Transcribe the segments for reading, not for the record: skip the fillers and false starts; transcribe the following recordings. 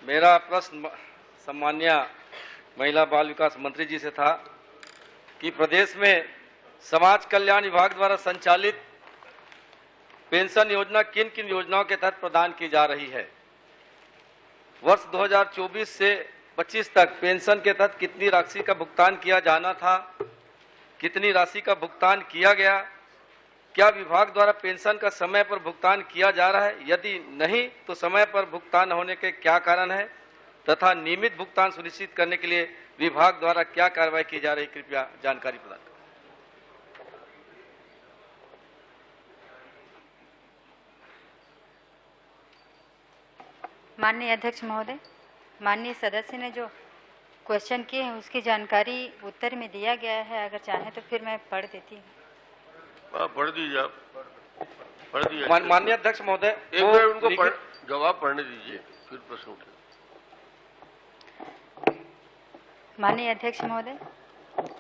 मेरा प्रश्न सम्मान्य महिला बाल विकास मंत्री जी से था कि प्रदेश में समाज कल्याण विभाग द्वारा संचालित पेंशन योजना किन किन योजनाओं के तहत प्रदान की जा रही है। वर्ष 2024 से 25 तक पेंशन के तहत कितनी राशि का भुगतान किया जाना था, कितनी राशि का भुगतान किया गया, क्या विभाग द्वारा पेंशन का समय पर भुगतान किया जा रहा है, यदि नहीं तो समय पर भुगतान होने के क्या कारण है तथा नियमित भुगतान सुनिश्चित करने के लिए विभाग द्वारा क्या कार्रवाई की जा रही, कृपया जानकारी प्रदान करें। माननीय अध्यक्ष महोदय, माननीय सदस्य ने जो क्वेश्चन किए हैं उसकी जानकारी उत्तर में दिया गया है। अगर चाहें तो फिर मैं पढ़ देती हूँ। पढ़ दीजिए आप, पढ़ दीजिए। माननीय अध्यक्ष महोदय, एक बार उनको जवाब पढ़ने दीजिए, फिर प्रश्न उठे। माननीय अध्यक्छ महोदय,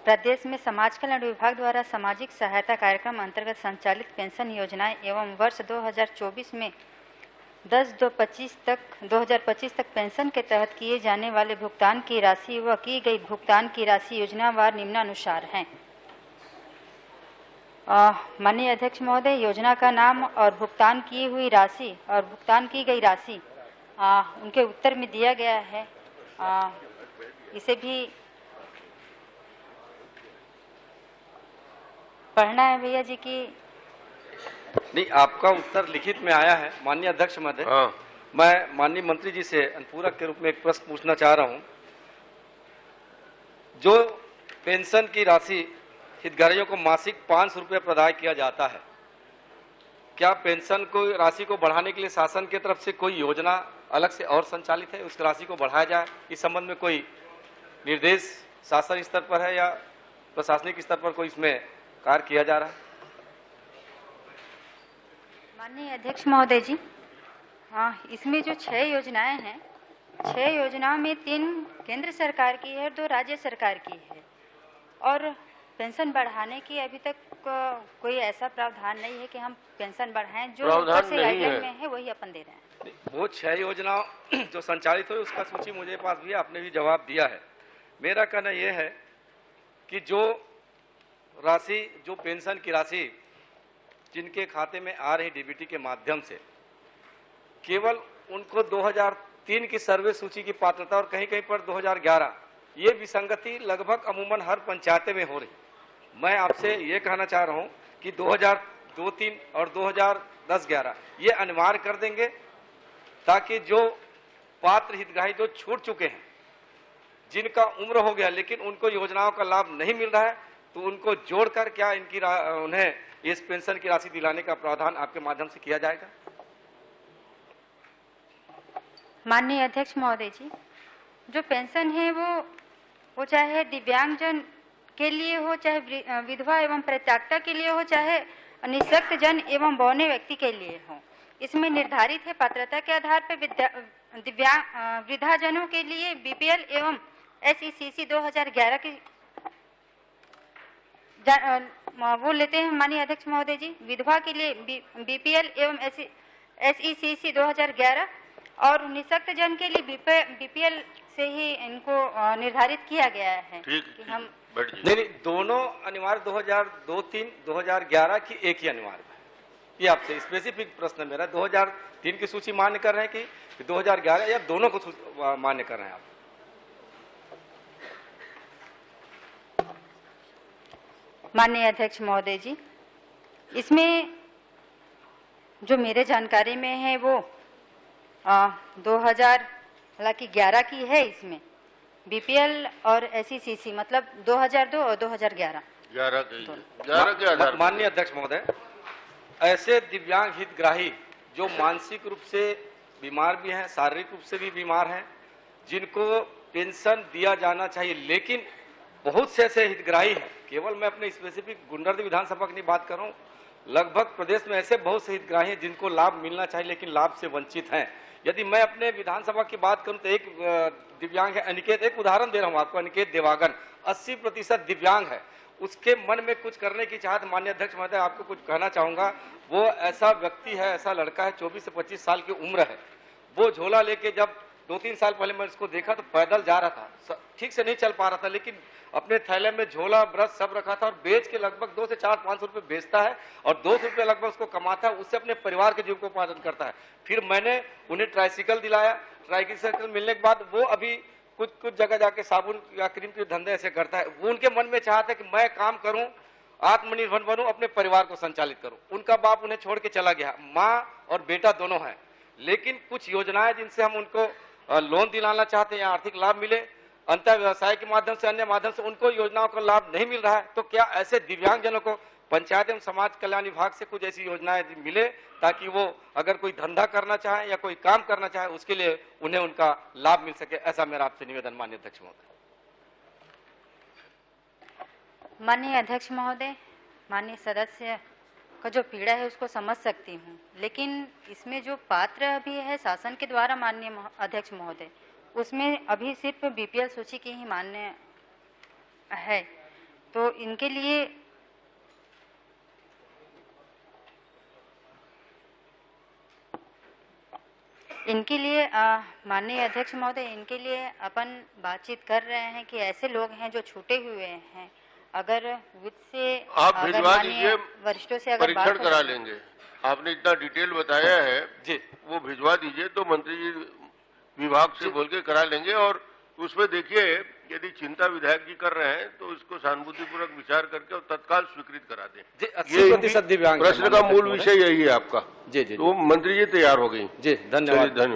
प्रदेश में समाज कल्याण विभाग द्वारा सामाजिक सहायता कार्यक्रम अंतर्गत संचालित पेंशन योजनाएं एवं वर्ष 2024 में 2025 तक पेंशन के तहत किए जाने वाले भुगतान की राशि व की गई भुगतान की राशि योजनावार निम्नानुसार हैं। माननीय अध्यक्ष महोदय, योजना का नाम और भुगतान की हुई राशि और भुगतान की गई राशि उनके उत्तर में दिया गया है। इसे भी पढ़ना है भैया जी की? नहीं, आपका उत्तर लिखित में आया है। माननीय अध्यक्ष महोदय, मैं माननीय मंत्री जी से अनुपूरक के रूप में एक प्रश्न पूछना चाह रहा हूं। जो पेंशन की राशि हितग्राहियों को मासिक 500 रुपये प्रदान किया जाता है, क्या पेंशन को राशि को बढ़ाने के लिए शासन की तरफ से कोई योजना अलग से और संचालित है, उस राशि को बढ़ाया जाए? इस संबंध में कोई निर्देश शासन स्तर पर है या प्रशासनिक स्तर पर कोई इसमें कार्य किया जा रहा है? माननीय अध्यक्ष महोदय जी, इसमें जो 6 योजनाएं हैं, 6 योजनाओं में 3 केंद्र सरकार की है और 2 राज्य सरकार की है, और पेंशन बढ़ाने की अभी तक कोई ऐसा प्रावधान नहीं है कि हम पेंशन बढ़ाएं। जो ऊपर से गाइडलाइन में है वही अपन दे रहे हैं। वो 6 योजना जो संचालित हुई उसका सूची मुझे पास भी है, आपने भी जवाब दिया है। मेरा कहना यह है कि जो राशि, जो पेंशन की राशि जिनके खाते में आ रही डीबीटी के माध्यम से, केवल उनको 2003 की सर्वे सूची की पात्रता और कहीं कहीं पर 2011, ये विसंगति लगभग अमूमन हर पंचायत में हो रही। मैं आपसे ये कहना चाह रहा हूं कि 2002-03 और 2010-11 ये अनिवार्य कर देंगे, ताकि जो पात्र हितग्राही जो छूट चुके हैं, जिनका उम्र हो गया लेकिन उनको योजनाओं का लाभ नहीं मिल रहा है, तो उनको जोड़कर क्या उन्हें इस पेंशन की राशि दिलाने का प्रावधान आपके माध्यम से किया जाएगा? माननीय अध्यक्ष महोदय जी, जो पेंशन है वो चाहे दिव्यांगजन के लिए हो, चाहे विधवा एवं परित्यक्ता के लिए हो, चाहे निःशक्त जन एवं बौने व्यक्ति के लिए हो, इसमें निर्धारित है पात्रता के आधार पर वृद्धाजनों के लिए बीपीएल एवं एसईसीसी 2011 की वो लेते हैं। माननीय अध्यक्ष महोदय जी, विधवा के लिए बीपीएल एवं एसईसीसी 2011 और निःशक्त जन के लिए बीपीएल से ही इनको निर्धारित किया गया है कि हम नहीं, दोनों अनिवार्य 2002-03 2011 की एक ही अनिवार्य है। ये आपसे स्पेसिफिक प्रश्न है मेरा। 2003 की सूची मान्य कर रहे हैं कि 2011 या दोनों को मान्य कर रहे हैं आप? माननीय अध्यक्ष महोदय जी, इसमें जो मेरे जानकारी में है वो 2011 की है। इसमें बीपीएल और एसईसीसी मतलब 2002 और 2011 के आधार। माननीय अध्यक्ष महोदय, ऐसे दिव्यांग हितग्राही जो मानसिक रूप से बीमार भी हैं, शारीरिक रूप से भी बीमार हैं, जिनको पेंशन दिया जाना चाहिए, लेकिन बहुत से ऐसे हितग्राही हैं, केवल मैं अपने स्पेसिफिक गुंडरदी विधानसभा की नहीं बात कर रहा हूँ, लगभग प्रदेश में ऐसे बहुत से हितग्राही हैं जिनको लाभ मिलना चाहिए लेकिन लाभ से वंचित हैं। यदि मैं अपने विधानसभा की बात करूं तो एक दिव्यांग है अनिकेत, एक उदाहरण दे रहा हूं आपको, अनिकेत देवागन 80% दिव्यांग है, उसके मन में कुछ करने की चाहत। माननीय अध्यक्ष महोदय, आपको कुछ कहना चाहूंगा, वो ऐसा व्यक्ति है, ऐसा लड़का है, 24 से 25 साल की उम्र है, वो झोला लेके जब 2-3 साल पहले मैं इसको देखा तो पैदल जा रहा था, ठीक से नहीं चल पा रहा था, लेकिन अपने थैले में झोला ब्रश सब रखा था और बेच के लगभग 2 से 4-500 रुपए बेचता है और 200 रुपए लगभग उसको कमाता है, उससे अपने परिवार के जीविकोपार्जन करता है। फिर मैंने उन्हें ट्राइसिकल दिलाया, ट्राइसिकल मिलने के बाद वो अभी कुछ जगह जाके साबुन या क्रीम के धंधे ऐसे करता है। वो उनके मन में चाहता है कि मैं काम करूं, आत्मनिर्भर बनूं, अपने परिवार को संचालित करूं। उनका बाप उन्हें छोड़ के चला गया, माँ और बेटा दोनों हैं, लेकिन कुछ योजनाएं जिनसे हम उनको लोन दिलाना चाहते हैं या आर्थिक लाभ मिले, अंतर व्यवसाय के माध्यम से, अन्य माध्यम से उनको योजनाओं का लाभ नहीं मिल रहा है। तो क्या ऐसे दिव्यांगजनों को पंचायत एवं समाज कल्याण विभाग से कुछ ऐसी योजनाएं मिले ताकि वो अगर कोई धंधा करना चाहे या कोई काम करना चाहे उसके लिए उन्हें उनका लाभ मिल सके, ऐसा मेरा आपसे निवेदन माननीय अध्यक्ष महोदय। माननीय अध्यक्ष महोदय, माननीय सदस्य का जो पीड़ा है उसको समझ सकती हूँ, लेकिन इसमें जो पात्र अभी है शासन के द्वारा माननीय अध्यक्ष महोदय, उसमें अभी सिर्फ बीपीएल सूची की ही मान्य है। तो इनके लिए माननीय अध्यक्ष महोदय, इनके लिए अपन बातचीत कर रहे हैं कि ऐसे लोग हैं जो छूटे हुए हैं, अगर वित्त से आप भिजवा दीजिए, वरिष्ठों से अगर परीक्षण करा लेंगे। आपने इतना डिटेल बताया है जी, वो भिजवा दीजिए तो मंत्री जी विभाग से बोल के करा लेंगे। और उसमें देखिए यदि चिंता विधायक जी कर रहे हैं तो इसको सहानुभूतिपूर्वक विचार करके और तत्काल स्वीकृत करा दें। जी, 80% दिव्यांग प्रश्न का मूल विषय यही है आपका। जी जी, तो मंत्री जी तैयार हो गई। जी, धन्यवाद।